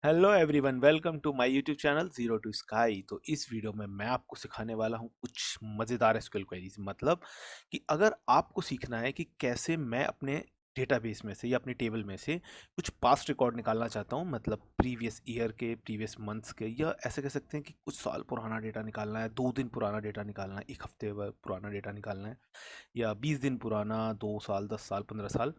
Hello everyone, welcome to my YouTube channel zero to sky. तो इस video में मैं आपको सिखाने वाला हूँ कुछ मज़ेदार एसक्यूएल क्वेरीज। मतलब कि अगर आपको सीखना है कि कैसे मैं अपने डेटाबेस में से या अपनी टेबल में से कुछ पास्ट रिकॉर्ड निकालना चाहता हूँ, मतलब प्रीवियस ईयर के, प्रीवियस मंथ्स के, या ऐसे कह सकते हैं कि कुछ साल पुराना डेटा निकालना है, 2 दिन पुराना डेटा निकालना है, एक हफ्ते पुराना डेटा निकालना है, या 20 दिन पुराना, 2 साल, 10 साल, 15 साल।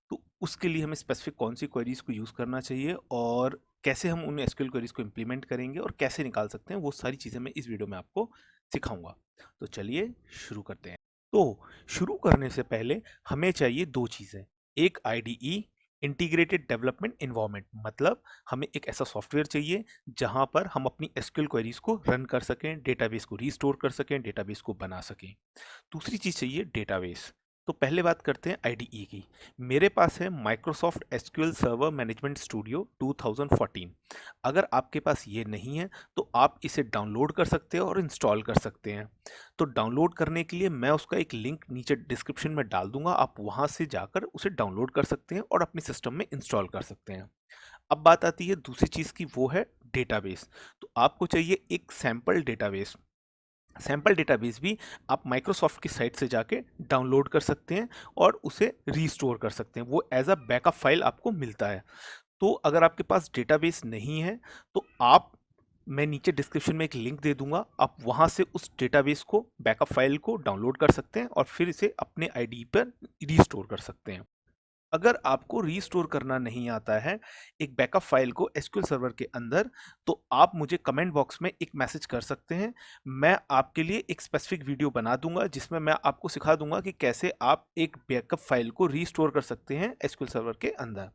तो उसके लिए हमें स्पेसिफिक कौन सी क्वेरीज को यूज़ करना चाहिए और कैसे हम उन एसक्यूएल क्वेरीज को इम्प्लीमेंट करेंगे और कैसे निकाल सकते हैं, वो सारी चीज़ें मैं इस वीडियो में आपको सिखाऊंगा। तो चलिए शुरू करते हैं। तो शुरू करने से पहले हमें चाहिए दो चीज़ें। एक आईडीई, इंटीग्रेटेड डेवलपमेंट इन्वायरमेंट, मतलब हमें एक ऐसा सॉफ्टवेयर चाहिए जहां पर हम अपनी एसक्यूएल क्वेरीज को रन कर सकें, डेटाबेस को रीस्टोर कर सकें, डेटाबेस को बना सकें। दूसरी चीज़ चाहिए डेटाबेस। तो पहले बात करते हैं आईडीई की। मेरे पास है Microsoft SQL server management studio 2014। अगर आपके पास ये नहीं है तो आप इसे डाउनलोड कर सकते हैं और इंस्टॉल कर सकते हैं। तो डाउनलोड करने के लिए मैं उसका एक लिंक नीचे डिस्क्रिप्शन में डाल दूंगा, आप वहां से जाकर उसे डाउनलोड कर सकते हैं और अपने सिस्टम में इंस्टॉल कर सकते हैं। अब बात आती है दूसरी चीज़ की, वो है डेटाबेस। तो आपको चाहिए एक सैंपल डेटाबेस। सैंपल डेटाबेस भी आप माइक्रोसॉफ्ट की साइट से जाके डाउनलोड कर सकते हैं और उसे रीस्टोर कर सकते हैं, वो एज अ बैकअप फाइल आपको मिलता है। तो अगर आपके पास डेटाबेस नहीं है तो आप, मैं नीचे डिस्क्रिप्शन में एक लिंक दे दूंगा, आप वहां से उस डेटाबेस को, बैकअप फाइल को डाउनलोड कर सकते हैं और फिर इसे अपने आईडी पर रीस्टोर कर सकते हैं। अगर आपको रीस्टोर करना नहीं आता है एक बैकअप फाइल को एसक्यूएल सर्वर के अंदर, तो आप मुझे कमेंट बॉक्स में एक मैसेज कर सकते हैं। मैं आपके लिए एक स्पेसिफिक वीडियो बना दूंगा जिसमें मैं आपको सिखा दूंगा कि कैसे आप एक बैकअप फाइल को रीस्टोर कर सकते हैं एसक्यूएल सर्वर के अंदर।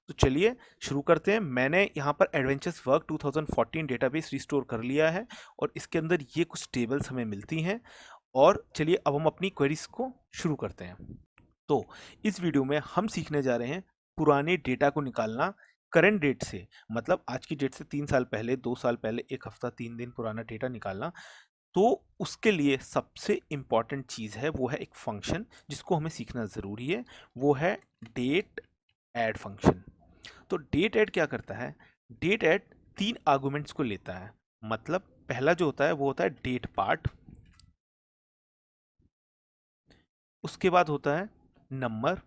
तो चलिए शुरू करते हैं। मैंने यहाँ पर एडवेंचर्स वर्क 2014 डेटाबेस रिस्टोर कर लिया है और इसके अंदर ये कुछ टेबल्स हमें मिलती हैं। और चलिए अब हम अपनी क्वेरीज को शुरू करते हैं। तो इस वीडियो में हम सीखने जा रहे हैं पुराने डेटा को निकालना करंट डेट से, मतलब आज की डेट से 3 साल पहले, 2 साल पहले, एक हफ्ता, 3 दिन पुराना डेटा निकालना। तो उसके लिए सबसे इम्पॉर्टेंट चीज़ है, वो है एक फंक्शन जिसको हमें सीखना ज़रूरी है। वो है डेट ऐड फंक्शन। तो डेट ऐड क्या करता है? डेट ऐड 3 आर्गुमेंट्स को लेता है। मतलब पहला जो होता है वो होता है डेट पार्ट, उसके बाद होता है नंबर,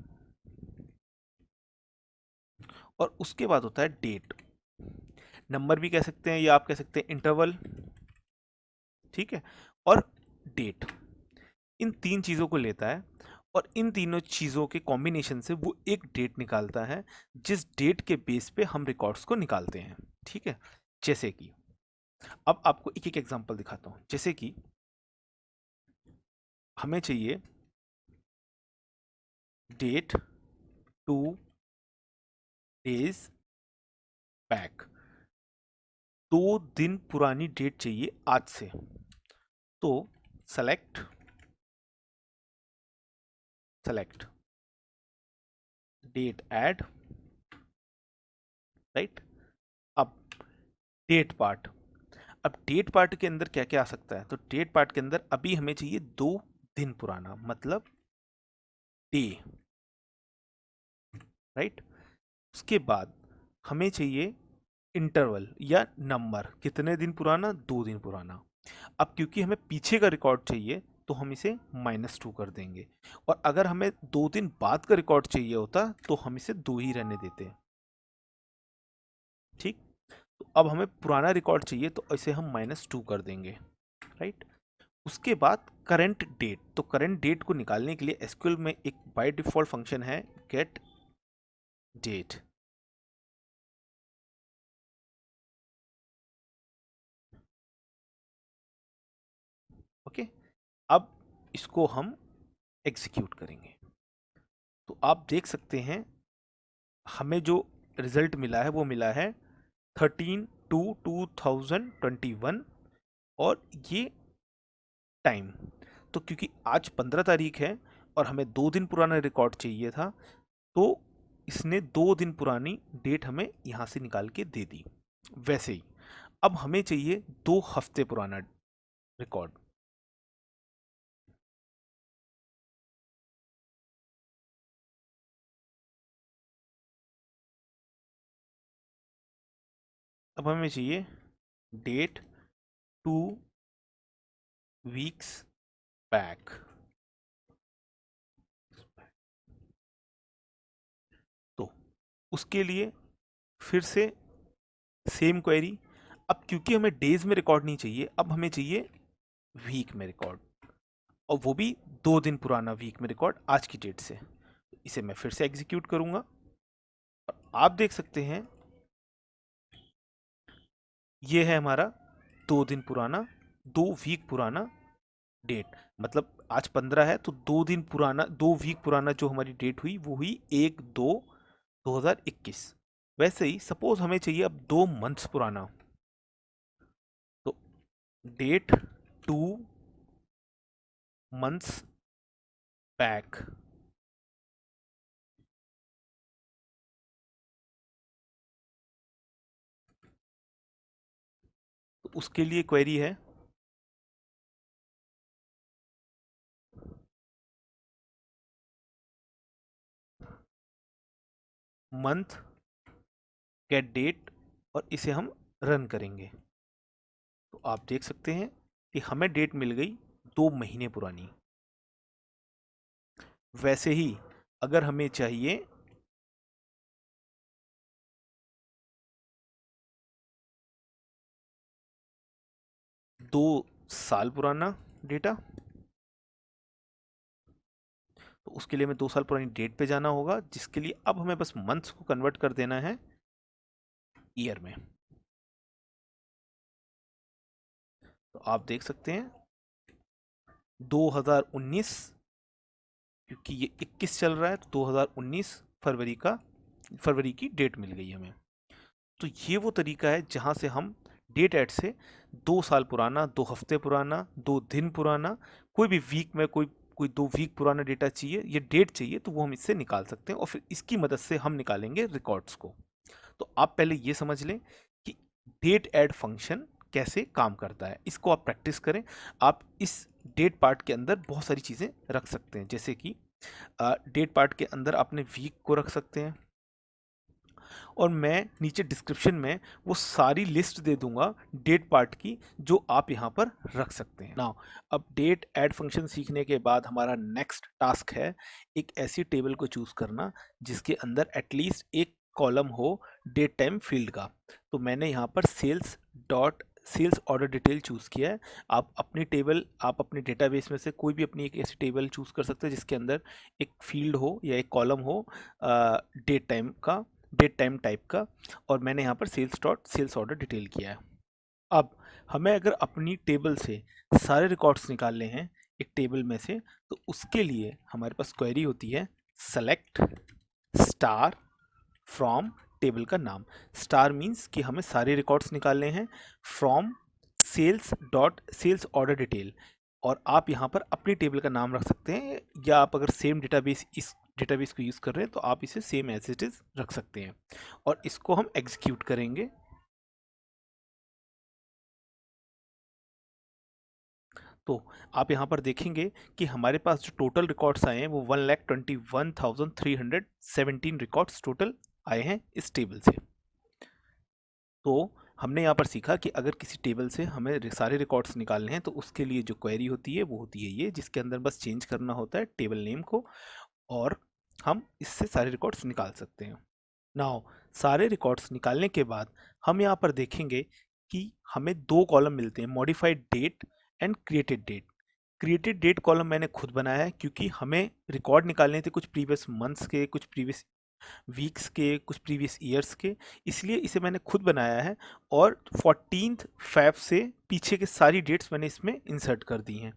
और उसके बाद होता है डेट। नंबर भी कह सकते हैं या आप कह सकते हैं इंटरवल, ठीक है, और डेट। इन 3 चीज़ों को लेता है और इन तीनों चीज़ों के कॉम्बिनेशन से वो एक डेट निकालता है, जिस डेट के बेस पे हम रिकॉर्ड्स को निकालते हैं। ठीक है, जैसे कि अब आपको एक एक एग्जांपल दिखाता हूँ। जैसे कि हमें चाहिए डेट 2 डेज बैक, 2 दिन पुरानी डेट चाहिए आज से। तो select select date add, right. अब डेट पार्ट, अब डेट पार्ट के अंदर क्या क्या आ सकता है? तो डेट पार्ट के अंदर अभी हमें चाहिए 2 दिन पुराना, मतलब डे, राइट। उसके बाद हमें चाहिए इंटरवल या नंबर, कितने दिन पुराना? 2 दिन पुराना। अब क्योंकि हमें पीछे का रिकॉर्ड चाहिए तो हम इसे -2 कर देंगे, और अगर हमें 2 दिन बाद का रिकॉर्ड चाहिए होता तो हम इसे 2 ही रहने देते। ठीक। तो अब हमें पुराना रिकॉर्ड चाहिए तो इसे हम -2 कर देंगे, राइट। उसके बाद करंट डेट, तो करंट डेट को निकालने के लिए एसक्यूएल में एक बाय डिफॉल्ट फंक्शन है, गेट डेट। ओके, अब इसको हम एग्जीक्यूट करेंगे। तो आप देख सकते हैं हमें जो रिजल्ट मिला है वो मिला है 13/2/2021, और ये टाइम। तो क्योंकि आज 15 तारीख है और हमें 2 दिन पुराना रिकॉर्ड चाहिए था, तो इसने 2 दिन पुरानी डेट हमें यहाँ से निकाल के दे दी। वैसे ही अब हमें चाहिए 2 हफ्ते पुराना रिकॉर्ड। अब हमें चाहिए डेट 2 weeks बैक। तो उसके लिए फिर से सेम क्वेरी। अब क्योंकि हमें डेज में रिकॉर्ड नहीं चाहिए, अब हमें चाहिए वीक में रिकॉर्ड, और वो भी 2 दिन पुराना वीक में रिकॉर्ड आज की डेट से। इसे मैं फिर से एग्जीक्यूट करूंगा। आप देख सकते हैं ये है हमारा 2 दिन पुराना, 2 वीक पुराना डेट। मतलब आज 15 है तो 2 दिन पुराना, 2 वीक पुराना जो हमारी डेट हुई वो हुई 1/2/2021। वैसे ही सपोज हमें चाहिए अब 2 मंथ्स पुराना, तो डेट 2 months बैक। तो उसके लिए क्वेरी है मंथ गेट डेट, और इसे हम रन करेंगे। तो आप देख सकते हैं कि हमें डेट मिल गई 2 महीने पुरानी। वैसे ही अगर हमें चाहिए 2 साल पुराना डेटा, तो उसके लिए हमें 2 साल पुरानी डेट पे जाना होगा, जिसके लिए अब हमें बस मंथ्स को कन्वर्ट कर देना है ईयर में। तो आप देख सकते हैं 2019, क्योंकि ये 21 चल रहा है तो 2019 फरवरी की डेट मिल गई हमें। तो ये वो तरीका है जहां से हम डेट एड से 2 साल पुराना, 2 हफ्ते पुराना, 2 दिन पुराना, कोई भी वीक में कोई कोई 2 वीक पुराना डेटा चाहिए, ये डेट चाहिए, तो वो हम इससे निकाल सकते हैं, और फिर इसकी मदद से हम निकालेंगे रिकॉर्ड्स को। तो आप पहले ये समझ लें कि डेट ऐड फंक्शन कैसे काम करता है, इसको आप प्रैक्टिस करें। आप इस डेट पार्ट के अंदर बहुत सारी चीज़ें रख सकते हैं, जैसे कि डेट पार्ट के अंदर आपने वीक को रख सकते हैं, और मैं नीचे डिस्क्रिप्शन में वो सारी लिस्ट दे दूंगा डेट पार्ट की, जो आप यहाँ पर रख सकते हैं। नाउ अब डेट ऐड फंक्शन सीखने के बाद हमारा नेक्स्ट टास्क है एक ऐसी टेबल को चूज करना जिसके अंदर एटलीस्ट एक कॉलम हो डेट टाइम फील्ड का। तो मैंने यहाँ पर सेल्स ऑर्डर डिटेल चूज किया है। आप अपने डेटाबेस में से कोई भी अपनी एक ऐसी टेबल चूज कर सकते हैं जिसके अंदर एक फील्ड हो या एक कॉलम हो डेट टाइम का, डेट टाइम टाइप का, और मैंने यहाँ पर सेल्स ऑर्डर डिटेल किया है। अब हमें अगर अपनी टेबल से सारे रिकॉर्ड्स निकालने हैं एक टेबल में से, तो उसके लिए हमारे पास क्वेरी होती है सेलेक्ट स्टार फ्रॉम टेबल का नाम। स्टार मीन्स कि हमें सारे रिकॉर्ड्स निकालने हैं फ्रॉम सेल्स ऑर्डर डिटेल, और आप यहाँ पर अपनी टेबल का नाम रख सकते हैं, या आप अगर सेम डेटाबेस इस डेटाबेस को यूज़ कर रहे हैं तो आप इसे सेम एज इट इज़ रख सकते हैं, और इसको हम एग्जीक्यूट करेंगे। तो आप यहाँ पर देखेंगे कि हमारे पास जो टोटल रिकॉर्ड्स आए हैं वो 1,21,317 रिकॉर्ड्स टोटल आए हैं इस टेबल से। तो हमने यहाँ पर सीखा कि अगर किसी टेबल से हमें सारे रिकॉर्ड्स निकालने हैं तो उसके लिए जो क्वेरी होती है वो होती है ये, जिसके अंदर बस चेंज करना होता है टेबल नेम को, और हम इससे सारे रिकॉर्ड्स निकाल सकते हैं। नाउ सारे रिकॉर्ड्स निकालने के बाद हम यहाँ पर देखेंगे कि हमें 2 कॉलम मिलते हैं, modified date and created date. Created date column मैंने खुद बनाया है क्योंकि हमें रिकॉर्ड निकालने थे कुछ प्रीवियस मंथ्स के, कुछ प्रीवियस वीक्स के, कुछ प्रीवियस ईयर्स के, इसलिए इसे मैंने खुद बनाया है, और 14 फैब से पीछे के सारी डेट्स मैंने इसमें इंसर्ट कर दी हैं।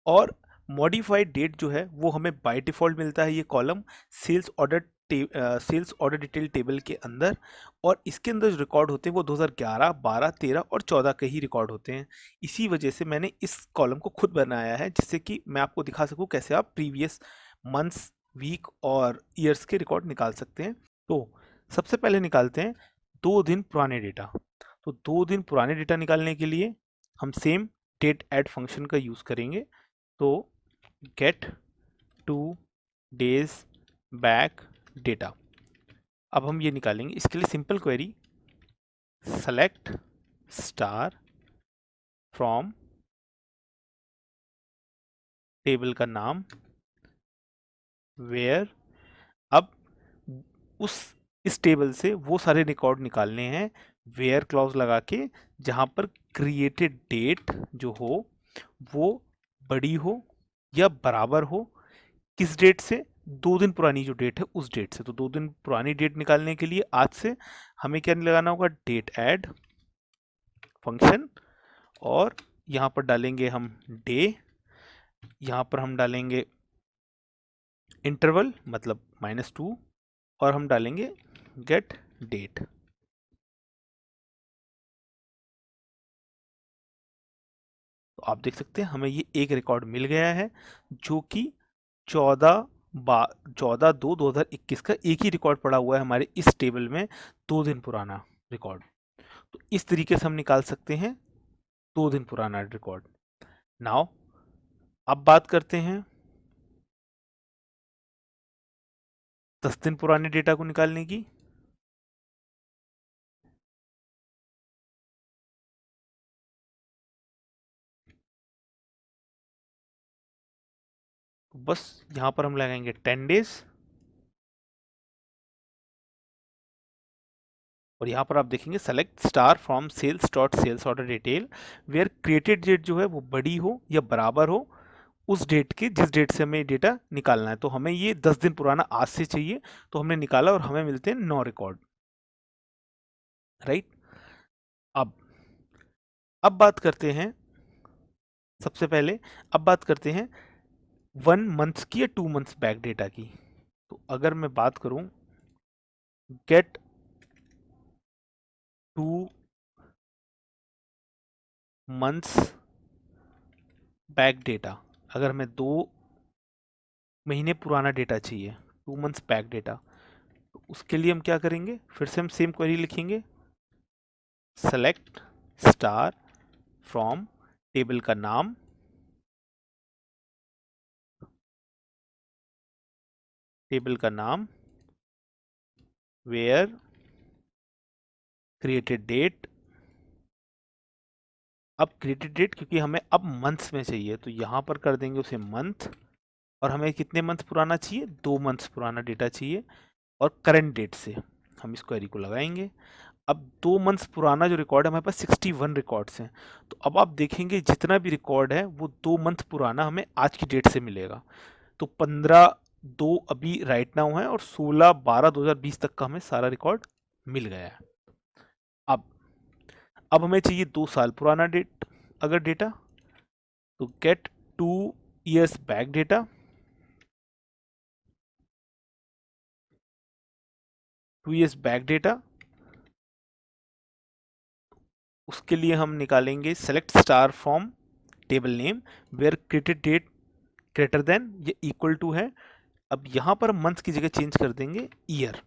और मॉडिफाइड डेट जो है वो हमें बाय डिफ़ॉल्ट मिलता है ये column sales order sales order detail table के अंदर, और इसके अंदर जो रिकॉर्ड होते हैं वो 2011, 12, 13 और 14 के ही रिकॉर्ड होते हैं। इसी वजह से मैंने इस कॉलम को खुद बनाया है, जिससे कि मैं आपको दिखा सकूं कैसे आप प्रीवियस मंथ्स, वीक और ईयर्स के रिकॉर्ड निकाल सकते हैं। तो सबसे पहले निकालते हैं 2 दिन पुराने डेटा। तो 2 दिन पुराने डेटा निकालने के लिए हम सेम डेट ऐड फंक्शन का यूज़ करेंगे। तो गेट 2 days बैक डेटा। अब हम ये निकालेंगे, इसके लिए simple query select star from table का नाम वेयर। अब उस इस टेबल से वो सारे रिकॉर्ड निकालने हैं वेयर क्लॉज लगा के, जहां पर क्रिएटेड डेट जो हो वो बड़ी हो या बराबर हो किस डेट से, 2 दिन पुरानी जो डेट है उस डेट से। तो 2 दिन पुरानी डेट निकालने के लिए आज से हमें क्या लगाना होगा, डेट ऐड फंक्शन, और यहाँ पर डालेंगे हम डे, यहाँ पर हम डालेंगे इंटरवल मतलब -2, और हम डालेंगे गेट डेट। तो आप देख सकते हैं हमें ये एक रिकॉर्ड मिल गया है जो कि 14/2/2021 का एक ही रिकॉर्ड पड़ा हुआ है हमारे इस टेबल में, 2 दिन पुराना रिकॉर्ड। तो इस तरीके से हम निकाल सकते हैं 2 दिन पुराना रिकॉर्ड। नाउ अब बात करते हैं 10 दिन पुराने डेटा को निकालने की। तो बस यहां पर हम लगाएंगे 10 days, और यहाँ पर आप देखेंगे select star from sales dot sales order detail where created date जो है वो बड़ी हो या बराबर हो उस डेट के जिस डेट से हमें डेटा निकालना है। तो हमें ये 10 दिन पुराना आज से चाहिए, तो हमने निकाला और हमें मिलते हैं 9 रिकॉर्ड, राइट। अब अब बात करते हैं, सबसे पहले अब बात करते हैं 1 मंथ की या 2 मंथ्स बैक डेटा की। तो अगर मैं बात करूं गेट 2 मंथ्स बैक डेटा, अगर हमें 2 महीने पुराना डेटा चाहिए, 2 मंथ्स बैक डेटा, तो उसके लिए हम क्या करेंगे, फिर से हम सेम क्वेरी लिखेंगे, सेलेक्ट स्टार फ्रॉम टेबल का नाम वेयर क्रिएटेड डेट। अब क्रिएटेड डेट क्योंकि हमें अब मंथ्स में चाहिए तो यहाँ पर कर देंगे उसे मंथ, और हमें कितने मंथ पुराना चाहिए, 2 मंथ्स पुराना डेटा चाहिए, और करंट डेट से हम इस क्वेरी को लगाएंगे। अब 2 मंथ्स पुराना जो रिकॉर्ड है हमारे पास 61 रिकॉर्ड्स हैं। तो अब आप देखेंगे जितना भी रिकॉर्ड है वो 2 मंथ पुराना हमें आज की डेट से मिलेगा। तो 15/2 अभी राइट नाउ है, और 16/12/2020 तक का हमें सारा रिकॉर्ड मिल गया है। अब अब हमें चाहिए 2 साल पुराना डेट अगर डेटा, तो get 2 years back data, 2 years back data. उसके लिए हम निकालेंगे select star from table name where created date greater than ये इक्वल टू है। अब यहाँ पर मंथ की जगह चेंज कर देंगे ईयर,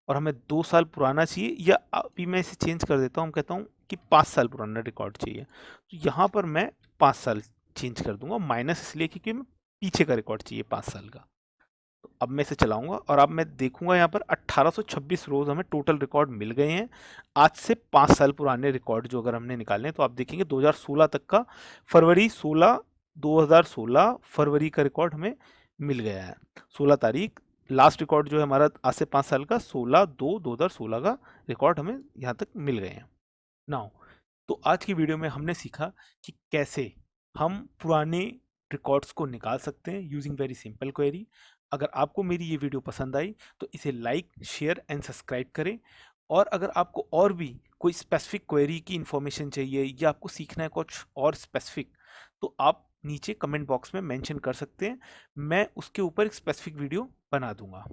और हमें 2 साल पुराना चाहिए, या अभी मैं इसे चेंज कर देता हूँ, हम कहता हूँ कि 5 साल पुराना रिकॉर्ड चाहिए। तो यहाँ पर मैं 5 साल चेंज कर दूंगा, माइनस इसलिए क्योंकि मैं पीछे का रिकॉर्ड चाहिए 5 साल का। तो अब मैं इसे चलाऊंगा और अब मैं देखूंगा यहाँ पर 1826 रोज हमें टोटल रिकॉर्ड मिल गए हैं आज से 5 साल पुराने रिकॉर्ड जो अगर हमने निकाले हैं। तो आप देखेंगे 2016 तक का, फरवरी 16 2016 फरवरी का रिकॉर्ड हमें मिल गया है। 16 तारीख लास्ट रिकॉर्ड जो है हमारा आज से 5 साल का, 16/2/2016 का रिकॉर्ड हमें यहाँ तक मिल गए हैं। नाउ तो आज की वीडियो में हमने सीखा कि कैसे हम पुराने रिकॉर्ड्स को निकाल सकते हैं यूजिंग वेरी सिंपल क्वेरी। अगर आपको मेरी ये वीडियो पसंद आई तो इसे लाइक शेयर एंड सब्सक्राइब करें, और अगर आपको और भी कोई स्पेसिफिक क्वेरी की इंफॉर्मेशन चाहिए या आपको सीखना है कुछ और स्पेसिफिक, तो आप नीचे कमेंट बॉक्स में मेंशन कर सकते हैं, मैं उसके ऊपर एक स्पेसिफिक वीडियो बना दूंगा।